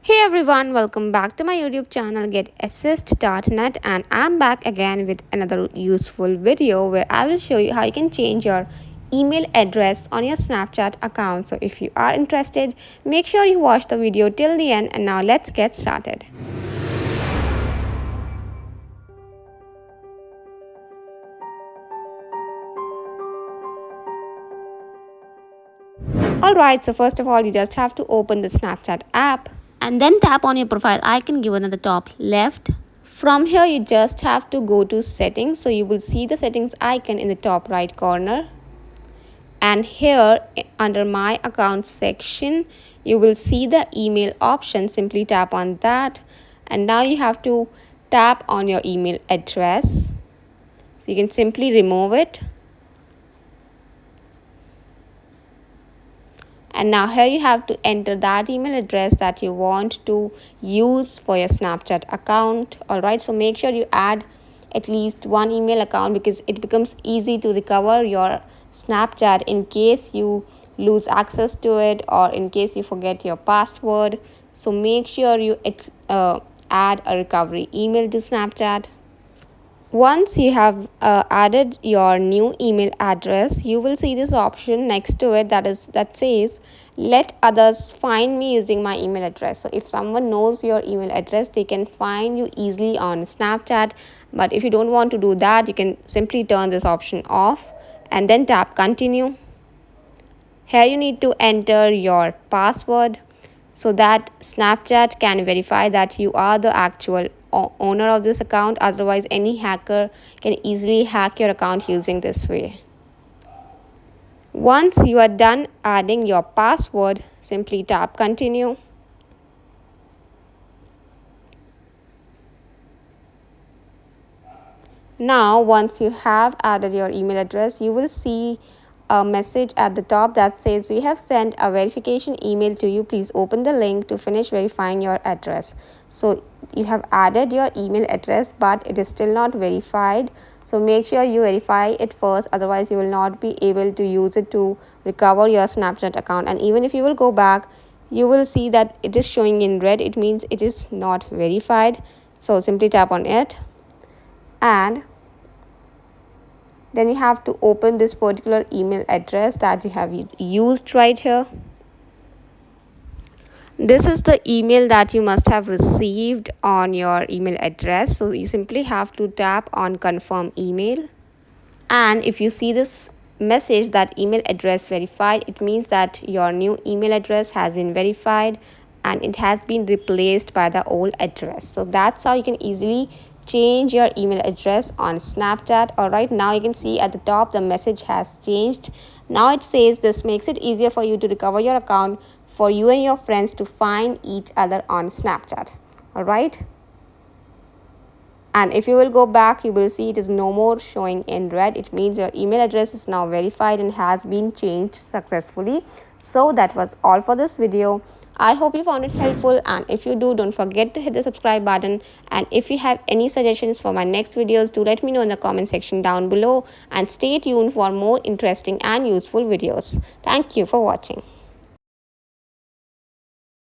Hey everyone, welcome back to my YouTube channel GetAssist.net, and I'm back again with another useful video where I will show you how you can change your email address on your Snapchat account. So if you are interested, make sure you watch the video till the end, and now let's get started. Alright, so first of all, you just have to open the Snapchat app and then tap on your profile icon given at the top left. From here, you just have to go to settings. So you will see the settings icon in the top right corner. And here under my account section, you will see the email option. Simply tap on that. And now you have to tap on your email address. So you can simply remove it. And now here you have to enter that email address that you want to use for your Snapchat account. Alright, so make sure you add at least one email account because it becomes easy to recover your Snapchat in case you lose access to it or in case you forget your password. So make sure you add a recovery email to Snapchat. Once you have added your new email address, you will see this option next to it that says let others find me using my email address. So if someone knows your email address, they can find you easily on Snapchat. But if you don't want to do that, you can simply turn this option off and then tap continue. Here you need to enter your password so that Snapchat can verify that you are the actual owner of this account. Otherwise, any hacker can easily hack your account using this way. Once you are done adding your password, simply tap continue. Now, once you have added your email address, you will see a message at the top that says we have sent a verification email to you. Please open the link to finish verifying your address. So you have added your email address, but it is still not verified. So make sure you verify it first, otherwise you will not be able to use it to recover your Snapchat account. And even if you will go back, you will see that it is showing in red. It means it is not verified. So simply tap on it, and then you have to open this particular email address that you have used right here. This is the email that you must have received on your email address. So you simply have to tap on confirm email. And if you see this message that email address verified, it means that your new email address has been verified and it has been replaced by the old address. So that's how you can easily change your email address on Snapchat. Alright, now you can see at the top the message has changed. Now it says this makes it easier for you to recover your account, for you and your friends to find each other on Snapchat. Alright, and if you will go back, you will see it is no more showing in red. It means your email address is now verified and has been changed successfully. So that was all for this video. I hope you found it helpful, and if you do, don't forget to hit the subscribe button. And if you have any suggestions for my next videos, do let me know in the comment section down below, and stay tuned for more interesting and useful videos. Thank you for watching.